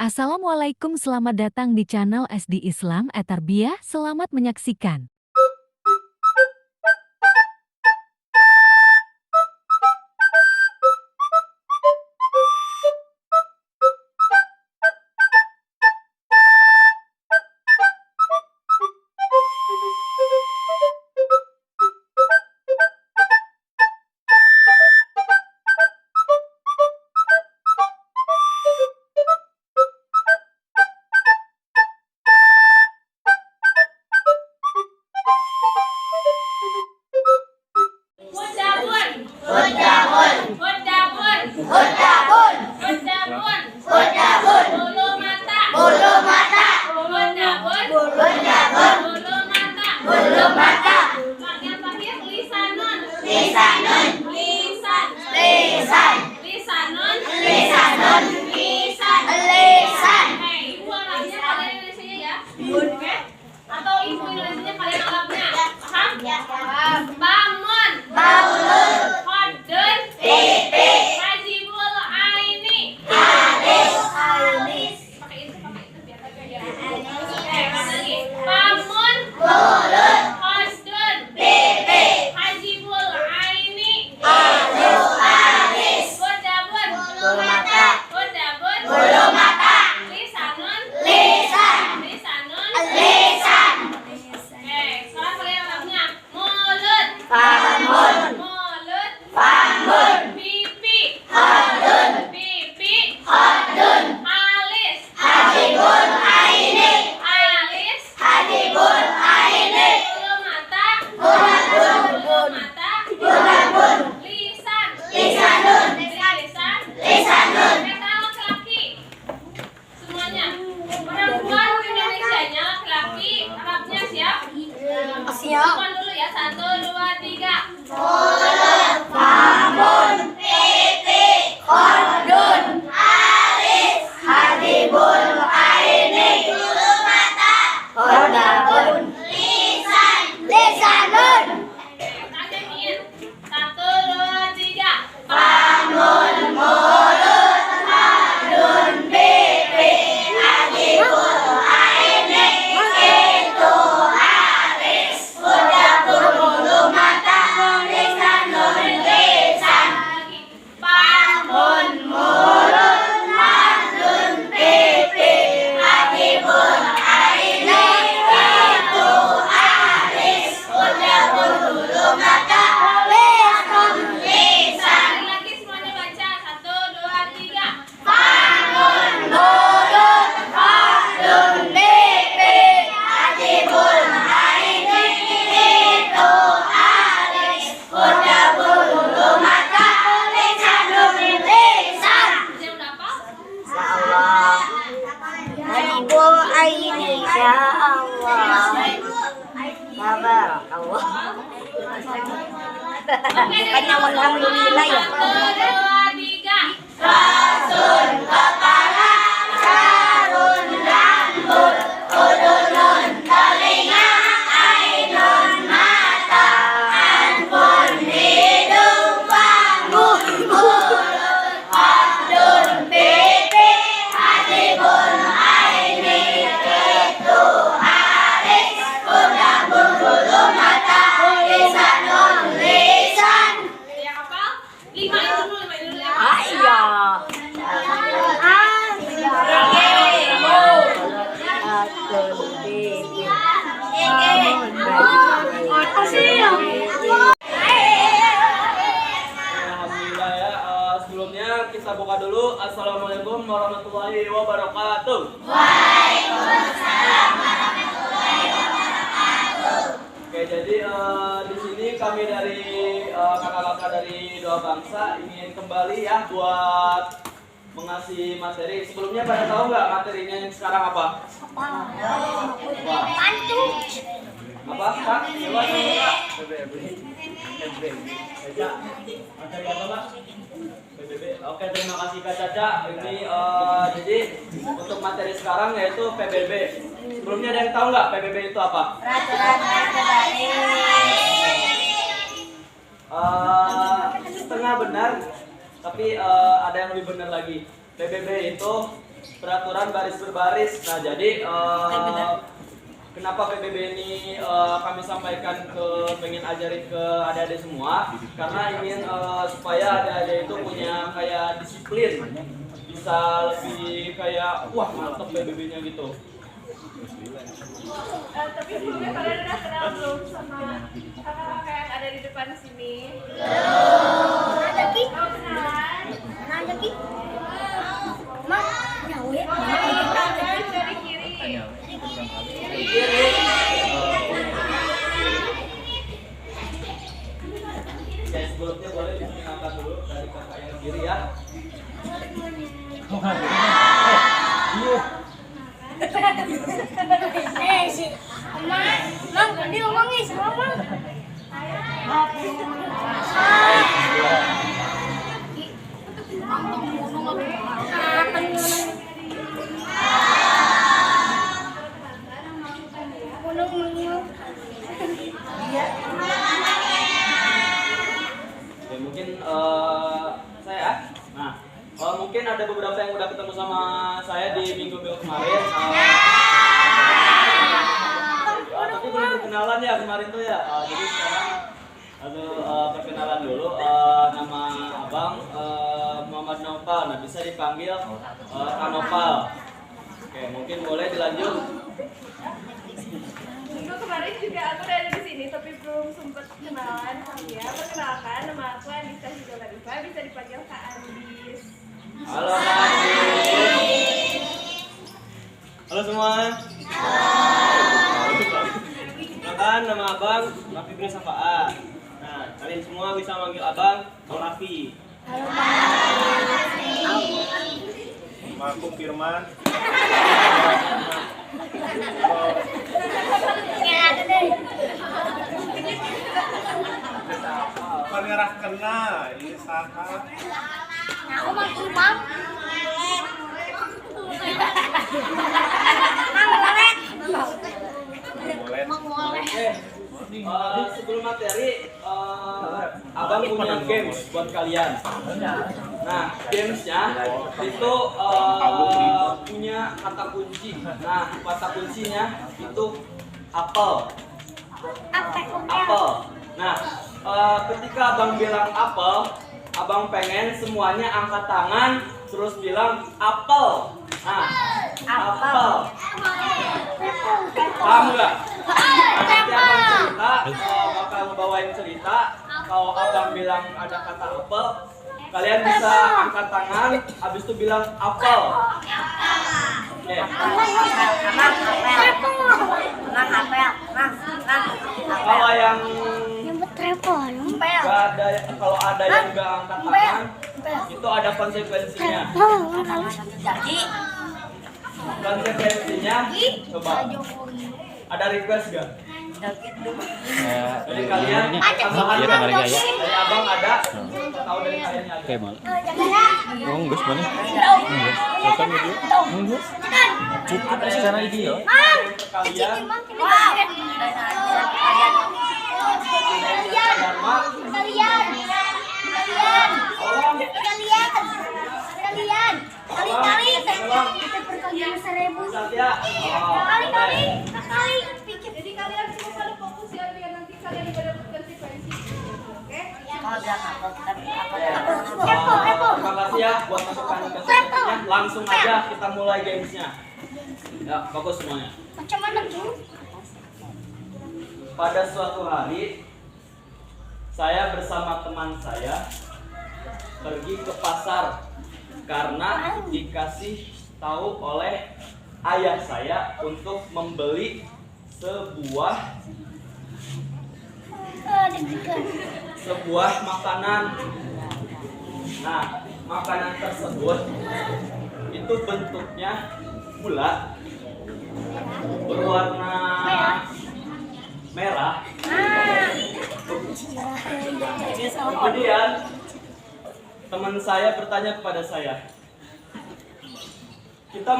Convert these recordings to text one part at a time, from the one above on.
Assalamualaikum, selamat datang di channel SD Islam Tarbiyah. Selamat menyaksikan. Atau ibu Indonesianya kalian Arabnya? Paham? Bangun, bangun, kodun, pipi, hajibul aini, alis, pakai itu biar agak ya. Lagi. Bangun, mulut, kodun, pipi, hajibul aini, alis, kodabun, bulu mata, kodabun, bulu mata, lisanun, lisan, lisanun, lisan. Sekarang kalian Arabnya mulut, famun, mulut, famun, pipi, khadun, pipi, khadun, alis, hajibul aini, alis, hajibul aini, bulu mata, bulu mata, bulu lisan, lisanun, lisan, lisanun. Mereka laki-laki semuanya. Perempuan Indonesianya laki-laki, Arabnya siap? Siap. Dulu ya, 1, 2, 3. Mulut, famun, pipi, khadun, alis, hajibul aini, bulu mata, kodabun, lisan, lisanun. Tanyain. 1, 2, 3. Famun, mulut, khadun, pipi, hajibul aini, itu alis, kodabun, bulu mata, lisanun, lisan. Famun, mulut, khadun, pipi, hajibul aini, itu alis, kodabun, bulu mata, lisanun, lisan. Lagi semuanya baca. 1, 2, 3. Famun, mulut, khadun, pipi, hajibul aini, itu alis, kodabun, bulu mata, lisanun, lisan. Yang berapa? Hajibul aini, ya Allah. Barakallah. Bukannya alhamdulillah ya. 1, 2, 3. Rasun kepala, sarun rambut, udunun telinga, ainun mata, anfun hidung, famun mulut, khadun pipi, hajibul aini, itu alis, kodabun, bulu mata, lisanun, lisan. Yang hafal? 5 itu dulu ya. Iya. Alhamdulillah ya. Sebelumnya kita buka dulu. Assalamualaikum warahmatullahi wabarakatuh. Waalaikumsalam warahmatullahi wabarakatuh. Oke, jadi di sini kami dari kakak-kakak dari Doa Bangsa ingin kembali ya buat mengasih materi. Sebelumnya pada tahu nggak materinya yang sekarang apa? Apa? Apa? Kak? Coba coba. Materi apa, Pak? PBB. Oke, terima kasih Kak Caca. Ini jadi untuk materi sekarang yaitu PBB. Sebelumnya ada yang tahu nggak PBB itu apa? Setengah benar, tapi ada yang lebih benar lagi. PBB itu peraturan baris berbaris. Nah, jadi kenapa PBB ini kami sampaikan pengen ajarin ke adik-adik semua, karena ingin supaya adik-adik itu punya kayak disiplin, bisa lebih kayak wah mantep PBB-nya gitu. Tapi sebelumnya kalian udah kenal belum sama kakak-kakak yang ada di depan sini? Ada Ki? Mau kenalan? Ada Ki? Mak, jauh ya? Dari kiri. Ya, sebelumnya boleh diperkenalkan dulu dari kakak yang kiri ya. Si Mang, tadi ngomongin sama Mang. Ya, mungkin saya. Nah, mungkin ada beberapa yang udah ketemu sama saya di minggu-minggu kemarin. Tapi belum perkenalan ya kemarin tuh ya. Jadi sekarang perkenalan dulu. Nama abang Muhammad Nopal. Nah, bisa dipanggil Kak Nopal. Oke, mungkin boleh dilanjut. Minggu kemarin juga aku udah ada di sini, tapi belum sempat kenalan sama dia. Perkenalkan, nama aku Anissa Hidayah Latifa, bisa dipanggil Kak Andis. Halo Kak Andis. Halo semua. Kenalkan, nama abang Raffi bin Safaa. Nah, kalian semua bisa manggil abang Bang Raffi. Aku Firman. Pangerah kena, ini saha. Aku Mang Imam. Boleh. Oke, sebelum materi, abang punya games buat kalian. Nah, gamesnya itu punya kata kunci. Nah, kata kuncinya itu apel. Apel. Nah, ketika abang bilang apel, abang pengen semuanya angkat tangan terus bilang apel. Nah, apel. Paham nggak? Nanti abang cerita, bakal ngebawain cerita. Kalau abang bilang ada kata apel, kalian bisa angkat tangan, habis itu bilang apel. Oke. Kalau yang nggak ada, kalau ada yang nggak angkat tangan, itu ada konsekuensinya. Konsekuensinya, coba. Ada request gak? Dari kalian, tambahan Iya, gak? tanggal jaya. Dari abang ada, tahu dari kalian ada. Oke, mal. Oh, enggak mana? Enggak. Siapa video? Enggak. Cukup secara ide ya. Kalian, Satya, Jadi kalian semua pada fokus ya, biar nanti kalian juga dapat konsekuensi. Oke? terima kasih ya buat masukan konsekuensinya. Langsung aja kita mulai gamesnya. Ya, fokus semuanya. Macam mana tuh? Pada suatu hari, saya bersama teman saya pergi ke pasar karena dikasih tahu oleh ayah saya untuk membeli sebuah makanan. Nah, makanan tersebut itu bentuknya bulat, berwarna merah. Kemudian teman saya bertanya kepada saya, kita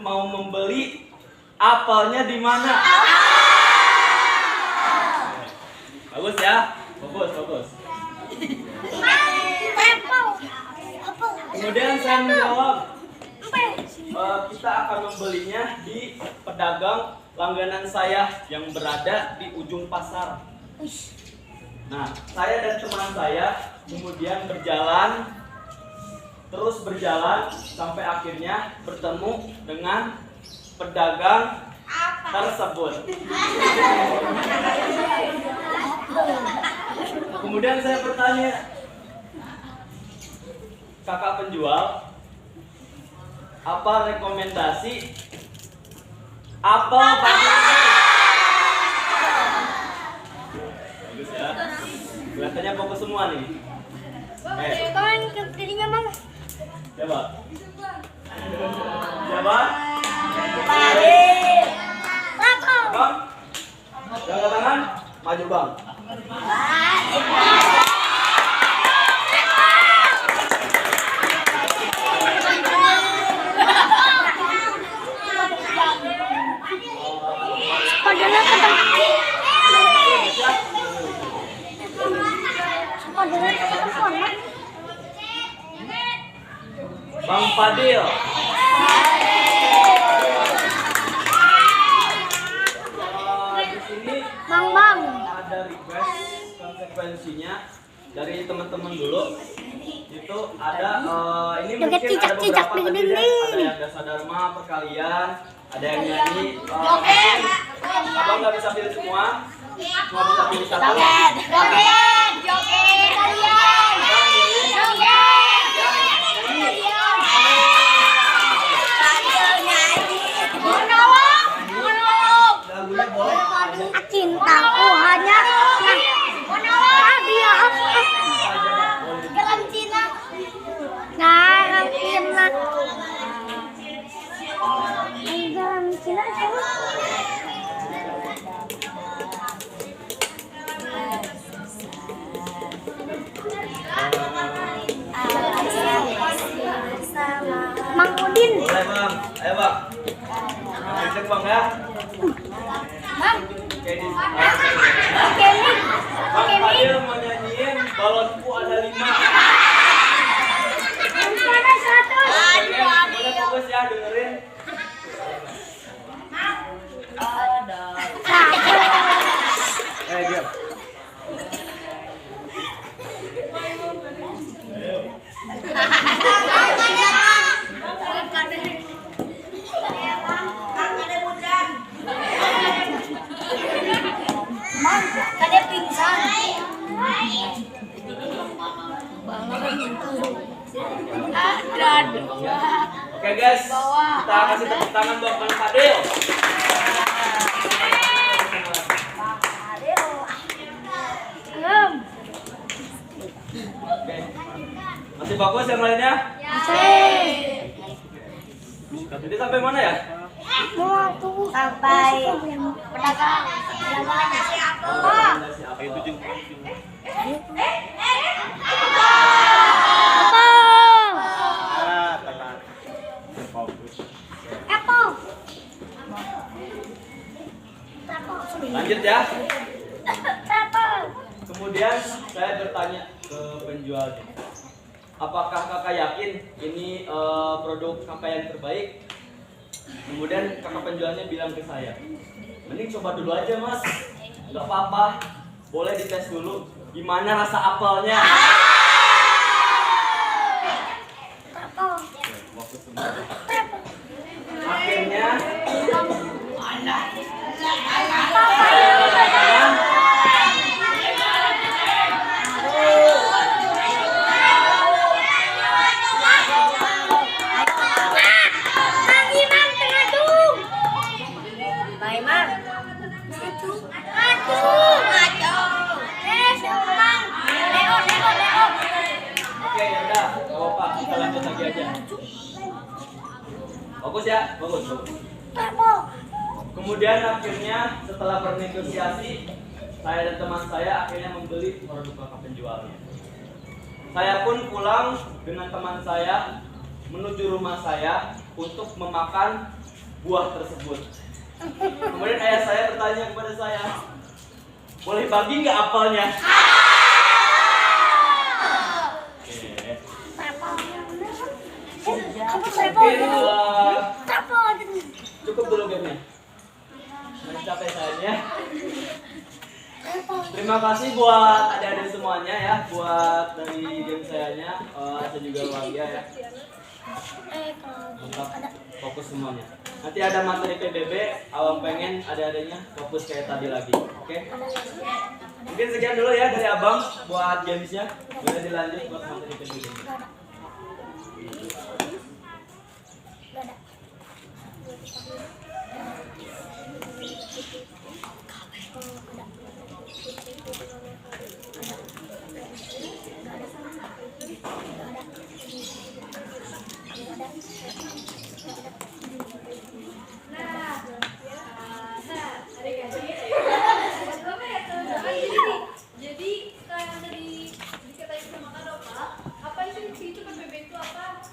mau membeli apelnya di mana? Bagus ya, bagus. Kemudian saya menjawab, kita akan membelinya di pedagang langganan saya yang berada di ujung pasar. Nah, saya dan teman saya kemudian terus berjalan sampai akhirnya bertemu dengan pedagang tersebut. Kemudian saya bertanya, kakak penjual, apa rekomendasi apel pagi ini? Bagus ya. Kelihatannya fokus semua nih. Kawan ketidinya mana? Coba. Coba. Bang. Angkat tangan, maju bang. Bang Fadil. Di sini Bang. ada request konsekuensinya dari teman-teman dulu. Itu ada ini mungkin ada beberapa kandidat, ada yang dasa dharma perkalian, ada yang nyanyi. Abang nggak bisa pilih semua, cuma bisa pilih satu. Lagunya boleh aja. Cintaku hanya dia. Garam Cina. Garam Cina. Garam Cina. Mang Udin. Boleh bang, ayo bang. Cek bang ya. Bang. Oke, Kenny. Bang Fadil mau nyanyiin balonku ada 5. Mana 100? Semuanya fokus ya, dengerin. Diam. Ada pingsan. Oke guys, kita kasih tepuk tangan buat Bang Fadil. Oke. Masih bagus yang lainnya? Jadi sampai mana ya? Sampai pedagang. Ayo tujuh. Lanjut ya. Kemudian saya bertanya ke penjualnya, apakah kakak yakin ini produk kakak yang terbaik? Kemudian kakak penjualnya bilang ke saya, mending coba dulu aja mas, nggak apa-apa, boleh dites dulu gimana rasa apelnya. Akhirnya oke ya udah, nggak apa-apa, kita lanjut lagi aja. Bagus ya, bagus. Kemudian akhirnya setelah bernegosiasi, saya dan teman saya akhirnya membeli produk kakak penjualnya. Saya pun pulang dengan teman saya menuju rumah saya untuk memakan buah tersebut. Kemudian ayah saya bertanya kepada saya, boleh bagi nggak apelnya? Mungkin Cukup dulu gamenya. Jangan capek sayangnya. Terima kasih buat adik-adik semuanya ya, buat dari game sayanya. Saya juga bahagia ya. Mantap, fokus semuanya. Nanti ada materi PBB, awam pengen ada-adanya fokus kayak tadi lagi. Oke? Mungkin sekian dulu ya dari abang buat gamesnya. Boleh dilanjut buat materi PBB. Jadi kayak yang tadi dikatain sama Kak Nova, apa itu PBB itu apa?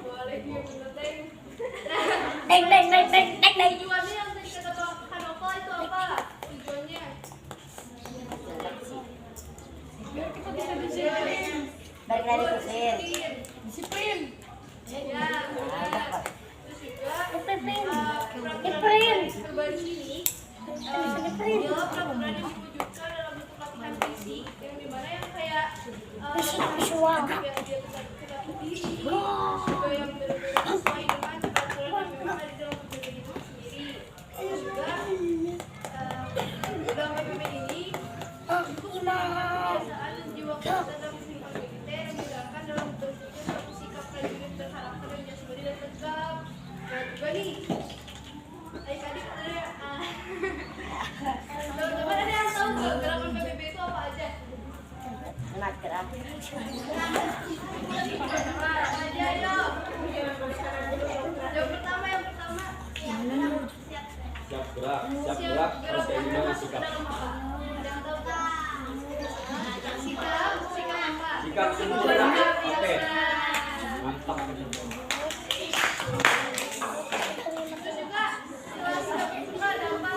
Boleh dia bener Teng. Tujuannya yang tadi kata Kak Nova itu apa? Tujuannya? Biar kita bisa disiplin. Disiplin. Ya, benar. Terus juga peraturan ini adalah peraturan yang diwujudkan dalam bentuk latihan fisik yang dimana yang kayak yang dia tetap berdiri juga yang benar-benar sesuai dengan peraturan yang memang ada di dalam PBB itu sendiri. Terus juga dalam PBB ini untuk kebiasaan dan jiwa kesadaran dalam kehidupan militer yang digerakkan dalam terwujudnya suatu sikap prajurit berkarakter yang jasmani dan tegap. Nah juga nih adik-adik teman-teman ada yang tahu nggak gerakan PBB itu apa aja? Aja ayo. Yang pertama Siap gerak, terus kayak gimana sikap? Yang tahu kan? Sikap apa? Sikap sempurna. Oke. Mantap. Terus juga sikap sempurna ada apa?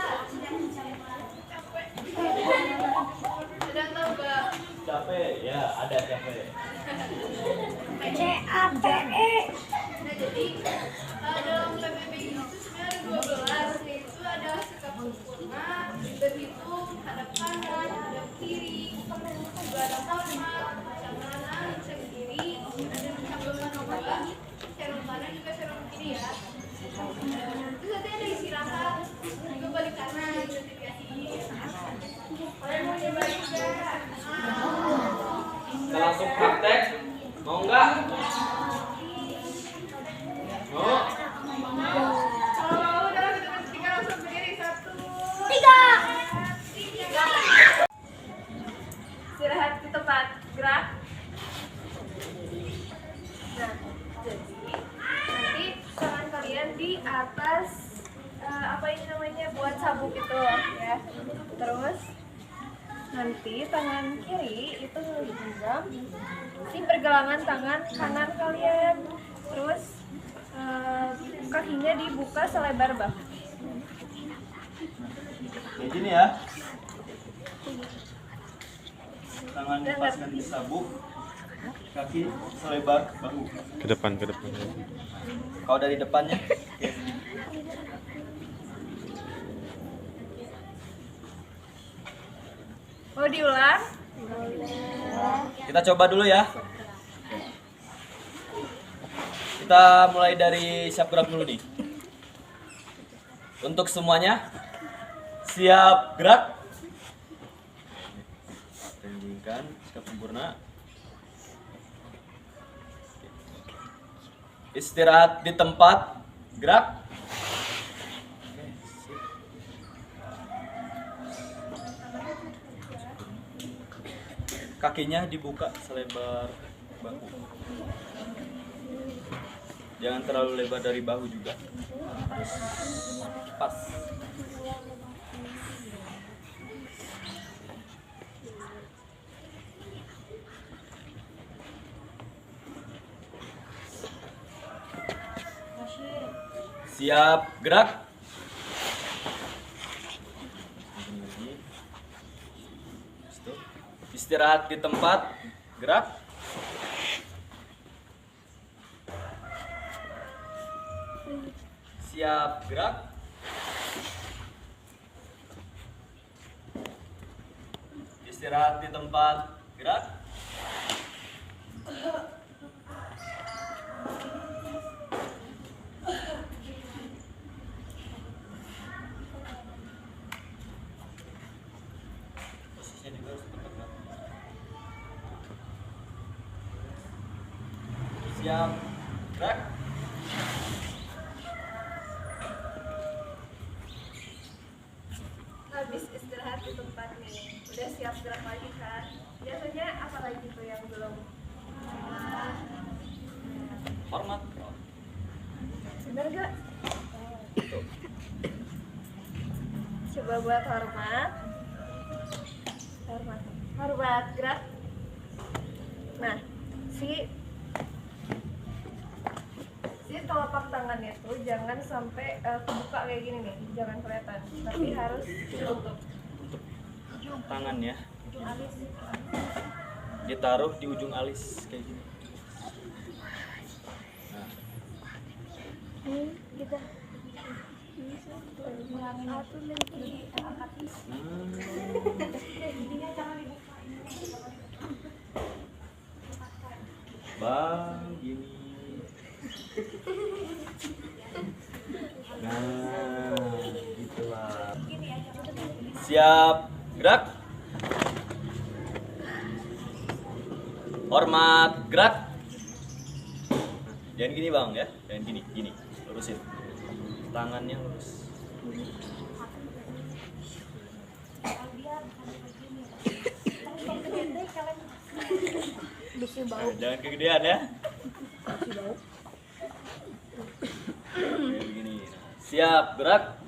Ada yang tahu nggak? Capek, ya ada capek. Nah jadi dalam PBB itu sebenarnya ada 12, yaitu ada sikap sempurna, berhitung, hadap kanan, hadap kiri, juga ada sama, hadap kanan, cek kiri, ada cabang juga, serong kanan juga serong kiri ya. Terus nanti ada istirahat, juga balik kanan, dikasih. Kalian mau coba juga? Kita langsung praktek. Mau nggak? Mau? Kalau mau dalam hitungan 3 langsung berdiri 1, 3. Istirahat di tempat, gerak. Nah, jadi nanti tangan kalian di atas apa ini namanya buat sabuk itu ya. Terus nanti tangan kiri itu genggam di pergelangan tangan kanan kalian. Terus kakinya dibuka selebar bahu. Kayak gini ya. Tangan dipaskan di sabuk, kaki selebar bahu. Ke depan. Kalau dari depannya. Mau diulang? Kita coba dulu ya. Kita mulai dari siap gerak dulu nih. Untuk semuanya, siap gerak. Tinggikan, sikap sempurna. Istirahat di tempat, gerak. Kakinya dibuka selebar bahu. Jangan terlalu lebar dari bahu juga. Terus pas. Siap gerak. Istirahat di tempat, gerak. Siap, gerak. Istirahat di tempat, gerak. Posisinya juga harus tetap tegak. Siap, gerak. Habis istirahat di tempat nih, udah siap gerak lagi kan? Biasanya apa lagi tuh yang belum? Hormat. Bener gak? Coba buat hormat. Hormat. Hormat, gerak. Nah, si telapak tangannya tuh jangan sampai kebuka kayak gini nih, jangan kelihatan, tapi harus ditutup. Tangannya Ujung alis. ditaruh di ujung alis kayak gini. Kita satu lagi angkat. Bang, gini. Nah, gitulah. Siap, gerak. Hormat, gerak. Jangan gini bang ya, jangan gini, gini, lurusin. Tangannya lurus. Jangan kegedean ya. Kayak begini. Siap, gerak.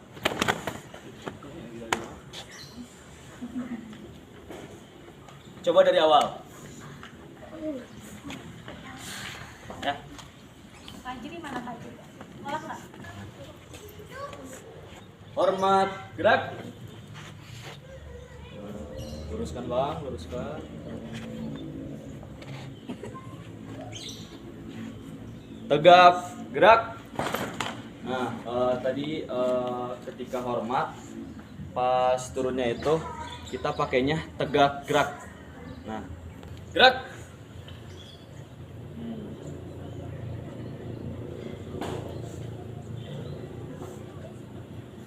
Coba dari awal. Ya. Hormat, gerak. Luruskan bang, luruskan. Tegap, gerak. Nah, tadi ketika hormat, pas turunnya itu kita pakainya tegak, gerak. Nah, gerak.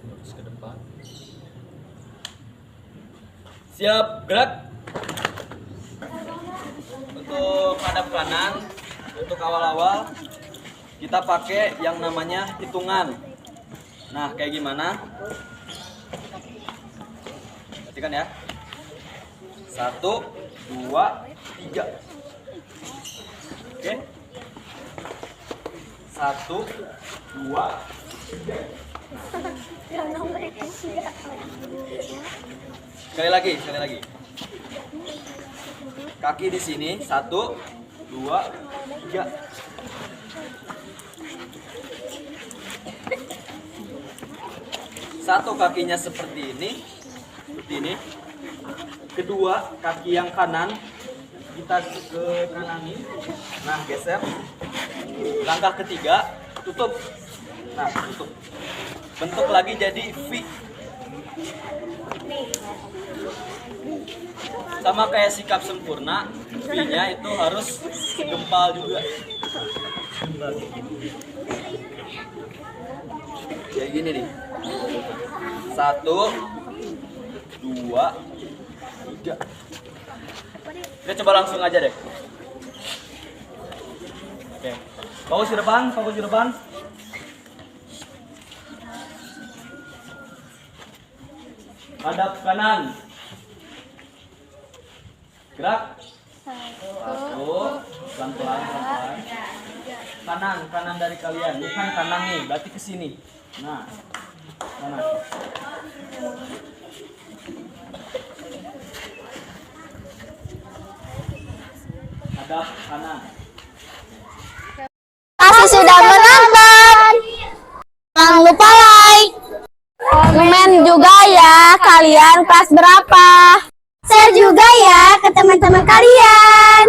Terus ke depan. Siap, gerak. Untuk hadap kanan, untuk awal-awal kita pakai yang namanya hitungan. Nah, kayak gimana? Perhatikan ya. 1, 2, 3. Oke. 1, 2, 3. Sekali lagi. Kaki di sini 1, 2, 3. Satu kakinya seperti ini, kedua kaki yang kanan kita ke kanani, nah geser. Langkah ketiga tutup, nah tutup. Bentuk lagi jadi V. Sama kayak sikap sempurna, V-nya itu harus gempal juga. Kayak gini nih. 1, 2, 3. Kita coba langsung aja deh. Oke. Fokus di depan. Hadap kanan. Gerak. 1, pelan-pelan. Kanan dari kalian, bukan kanan nih, berarti ke sini. Nah, kanan. Hadap kanan. Kasih sudah menonton. Jangan lupa like. Komen juga ya kalian kelas berapa. Share juga ya ke teman-teman kalian.